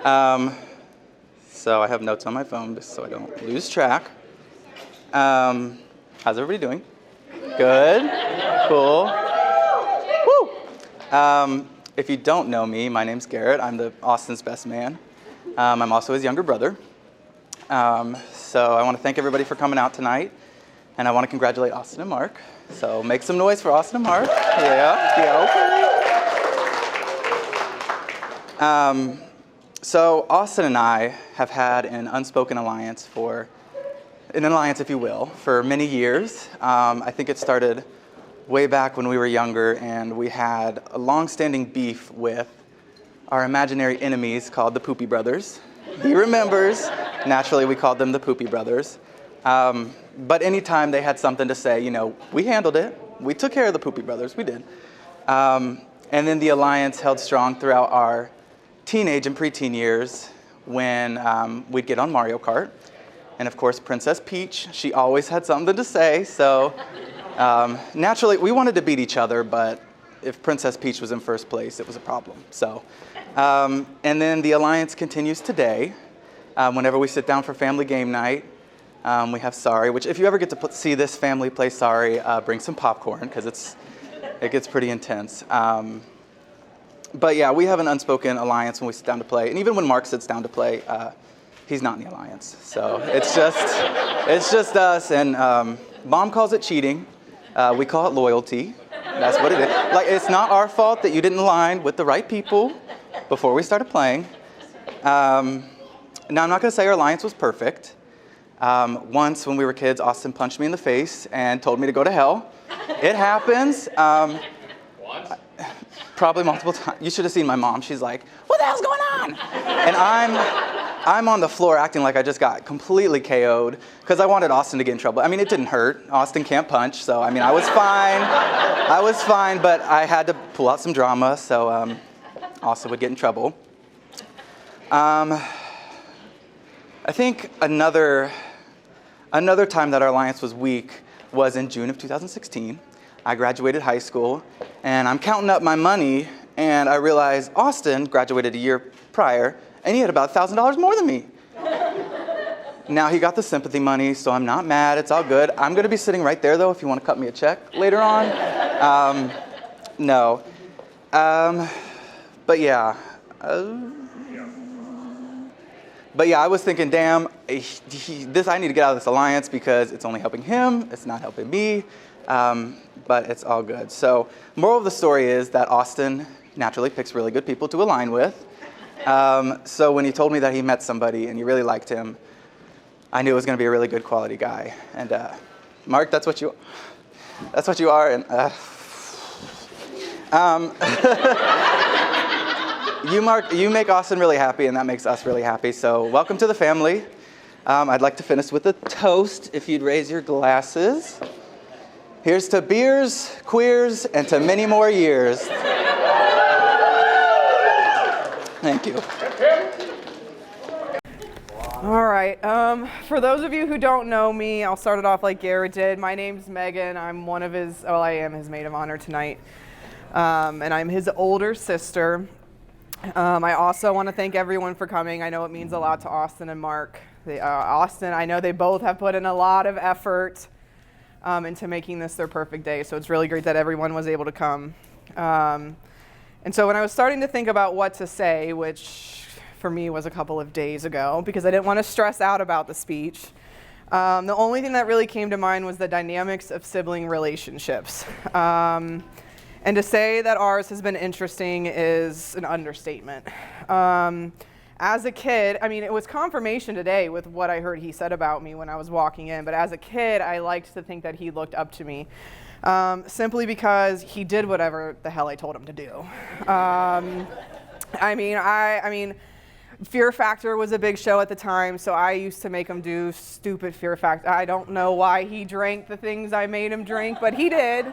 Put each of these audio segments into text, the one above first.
So I have notes on my phone just so I don't lose track. How's everybody doing? Good? Cool? Woo! If you don't know me, my name's Garrett. I'm Austin's best man. I'm also his younger brother. So I want to thank everybody for coming out tonight. And I want to congratulate Austin and Mark. So make some noise for Austin and Mark. Yeah, okay. So Austin and I have had an unspoken alliance if you will, for many years. I think it started way back when we were younger, and we had a long-standing beef with our imaginary enemies called the Poopy Brothers. He remembers. Naturally, we called them the Poopy Brothers. But anytime they had something to say, we handled it. We took care of the Poopy Brothers. We did. And then the alliance held strong throughout our teenage and preteen years when we'd get on Mario Kart. And of course, Princess Peach, she always had something to say. So naturally, we wanted to beat each other, but if Princess Peach was in first place, it was a problem. So, and then the alliance continues today. Whenever we sit down for family game night, we have Sorry, which if you ever get to see this family play Sorry, bring some popcorn, because it gets pretty intense. But yeah, we have an unspoken alliance when we sit down to play. And even when Mark sits down to play, he's not in the alliance. So it's just us. And Mom calls it cheating. We call it loyalty. That's what it is. Like, it's not our fault that you didn't align with the right people before we started playing. Now, I'm not going to say our alliance was perfect. Once, when we were kids, Austin punched me in the face and told me to go to hell. It happens. What? Probably multiple times. You should have seen my mom. She's like, "What the hell's going on?" And I'm on the floor acting like I just got completely KO'd because I wanted Austin to get in trouble. I mean, it didn't hurt. Austin can't punch, so I mean, I was fine. I was fine, but I had to pull out some drama, so Austin would get in trouble. I think another time that our alliance was weak was in June of 2016. I graduated high school, and I'm counting up my money, and I realized Austin graduated a year prior, and he had about $1,000 more than me. Now he got the sympathy money, so I'm not mad. It's all good. I'm going to be sitting right there, though, if you want to cut me a check later on. No. But yeah. I was thinking, damn, I need to get out of this alliance because it's only helping him. It's not helping me. But it's all good. So, moral of the story is that Austin naturally picks really good people to align with. So when he told me that he met somebody and he really liked him, I knew it was going to be a really good quality guy. And Mark, that's what you are. And you make Austin really happy, and that makes us really happy. So welcome to the family. I'd like to finish with a toast. If you'd raise your glasses. Here's to beers, queers, and to many more years. Thank you. All right. For those of you who don't know me, I'll start it off like Garrett did. My name's Megan. I am his maid of honor tonight. And I'm his older sister. I also want to thank everyone for coming. I know it means a lot to Austin and Mark. Austin, I know they both have put in a lot of effort into making this their perfect day. So it's really great that everyone was able to come. And so when I was starting to think about what to say, which for me was a couple of days ago, because I didn't want to stress out about the speech, the only thing that really came to mind was the dynamics of sibling relationships. And to say that ours has been interesting is an understatement. As a kid, it was confirmation today with what I heard he said about me when I was walking in, but as a kid, I liked to think that he looked up to me, simply because he did whatever the hell I told him to do. Fear Factor was a big show at the time, so I used to make him do stupid Fear Factor. I don't know why he drank the things I made him drink, but he did.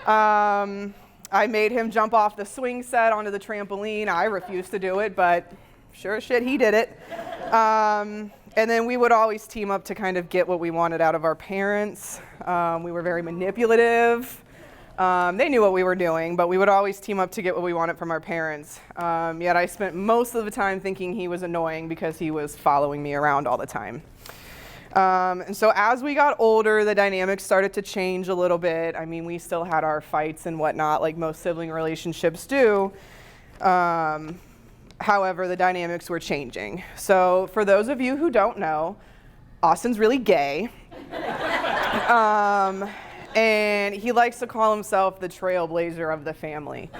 I made him jump off the swing set onto the trampoline. I refused to do it, but sure as shit, he did it. And then we would always team up to kind of get what we wanted out of our parents. We were very manipulative. They knew what we were doing, but we would always team up to get what we wanted from our parents. Yet I spent most of the time thinking he was annoying because he was following me around all the time. And so as we got older, the dynamics started to change a little bit. I mean, we still had our fights and whatnot, like most sibling relationships do. However, the dynamics were changing. So for those of you who don't know, Austin's really gay. And he likes to call himself the trailblazer of the family.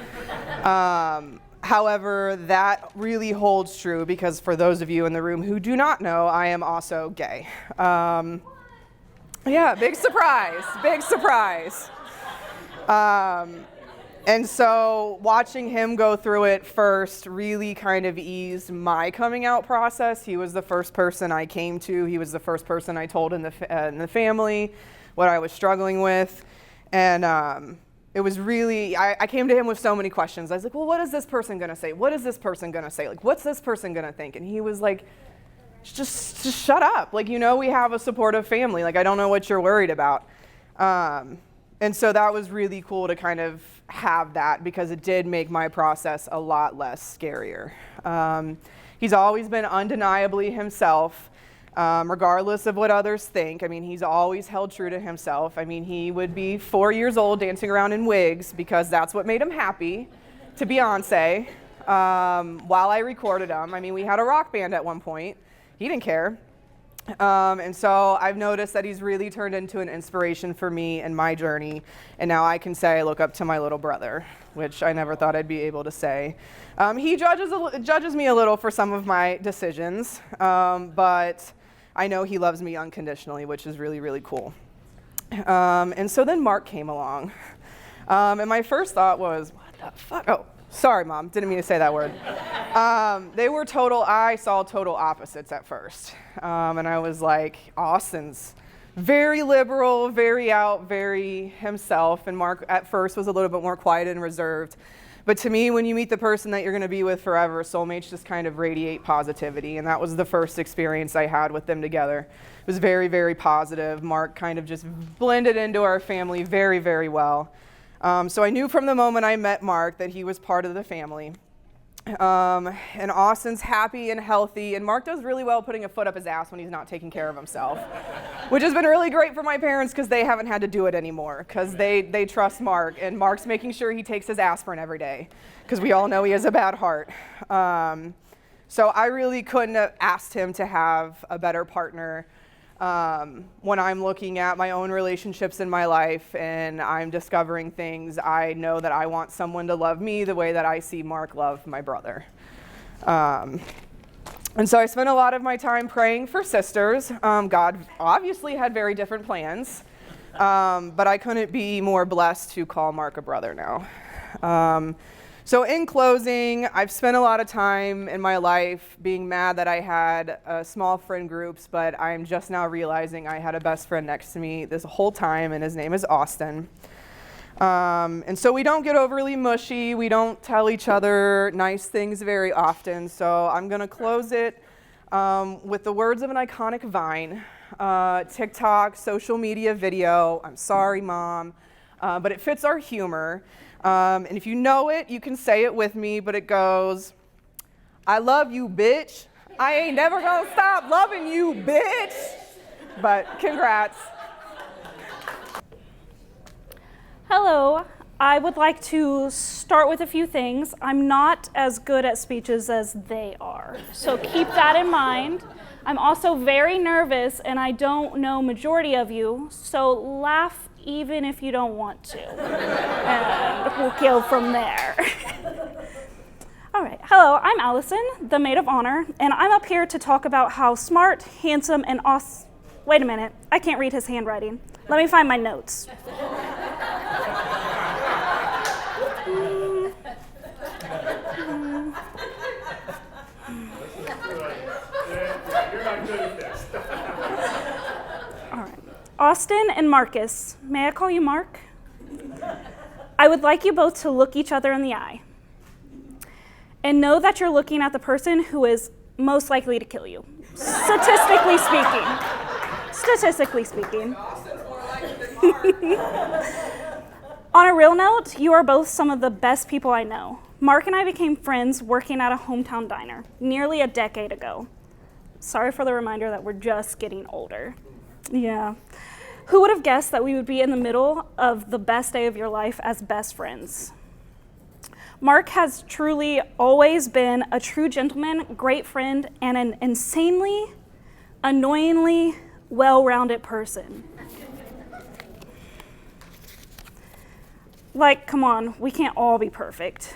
However, that really holds true because for those of you in the room who do not know, I am also gay. Yeah, big surprise, big surprise. And so watching him go through it first really kind of eased my coming out process. He was the first person I came to. He was the first person I told in the family what I was struggling with. And it was really, I came to him with so many questions. I was like, well, what is this person going to say? What is this person going to say? Like, what's this person going to think? And he was like, just shut up. Like, you know, we have a supportive family. Like, I don't know what you're worried about. And so that was really cool to kind of have that because it did make my process a lot less scarier. He's always been undeniably himself, regardless of what others think. I mean, he's always held true to himself. I mean, he would be 4 years old dancing around in wigs because that's what made him happy to Beyonce while I recorded him. I mean, we had a rock band at one point. He didn't care. And so I've noticed that he's really turned into an inspiration for me in my journey. And now I can say I look up to my little brother, which I never thought I'd be able to say. He judges me a little for some of my decisions, but I know he loves me unconditionally, which is really, really cool. And so then Mark came along. And my first thought was, what the fuck? Oh, sorry, Mom. Didn't mean to say that word. I saw total opposites at first. And I was like, Austin's very liberal, very out, very himself. And Mark at first was a little bit more quiet and reserved. But to me, when you meet the person that you're going to be with forever, soulmates just kind of radiate positivity. And that was the first experience I had with them together. It was very, very positive. Mark kind of just blended into our family very, very well. So I knew from the moment I met Mark that he was part of the family. And Austin's happy and healthy, and Mark does really well putting a foot up his ass when he's not taking care of himself, which has been really great for my parents because they haven't had to do it anymore because they trust Mark, and Mark's making sure he takes his aspirin every day because we all know he has a bad heart. So I really couldn't have asked him to have a better partner when I'm looking at my own relationships in my life and I'm discovering things. I know that I want someone to love me the way that I see Mark love my brother. And so I spent a lot of my time praying for sisters. God obviously had very different plans, but I couldn't be more blessed to call Mark a brother now. So in closing, I've spent a lot of time in my life being mad that I had small friend groups, but I'm just now realizing I had a best friend next to me this whole time, and his name is Austin. And so we don't get overly mushy. We don't tell each other nice things very often. So I'm going to close it with the words of an iconic Vine, TikTok, social media video. I'm sorry, Mom, but it fits our humor. And if you know it, you can say it with me, but it goes, I love you, bitch. I ain't never gonna stop loving you, bitch. But congrats. Hello. I would like to start with a few things. I'm not as good at speeches as they are, so keep that in mind. I'm also very nervous, and I don't know majority of you, so laugh even if you don't want to, and we'll go from there. All right, hello, I'm Allison, the maid of honor, and I'm up here to talk about how smart, handsome, and awesome. Wait a minute, I can't read his handwriting. Let me find my notes. Austin and Marcus, may I call you Mark? I would like you both to look each other in the eye and know that you're looking at the person who is most likely to kill you, statistically speaking. Statistically speaking. On a real note, you are both some of the best people I know. Mark and I became friends working at a hometown diner nearly a decade ago. Sorry for the reminder that we're just getting older. Yeah. Who would have guessed that we would be in the middle of the best day of your life as best friends? Mark has truly always been a true gentleman, great friend, and an insanely, annoyingly well-rounded person. Like, come on, we can't all be perfect.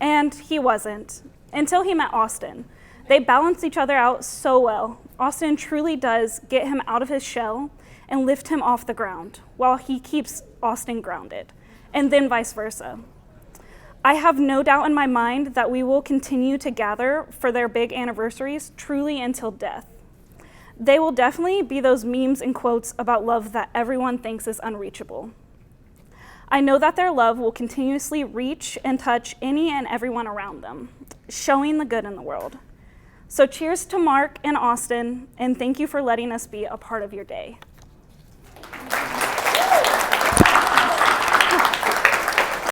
And he wasn't, until he met Austin. They balance each other out so well. Austin truly does get him out of his shell and lift him off the ground, while he keeps Austin grounded, and then vice versa. I have no doubt in my mind that we will continue to gather for their big anniversaries truly until death. They will definitely be those memes and quotes about love that everyone thinks is unreachable. I know that their love will continuously reach and touch any and everyone around them, showing the good in the world. So cheers to Mark and Austin, and thank you for letting us be a part of your day.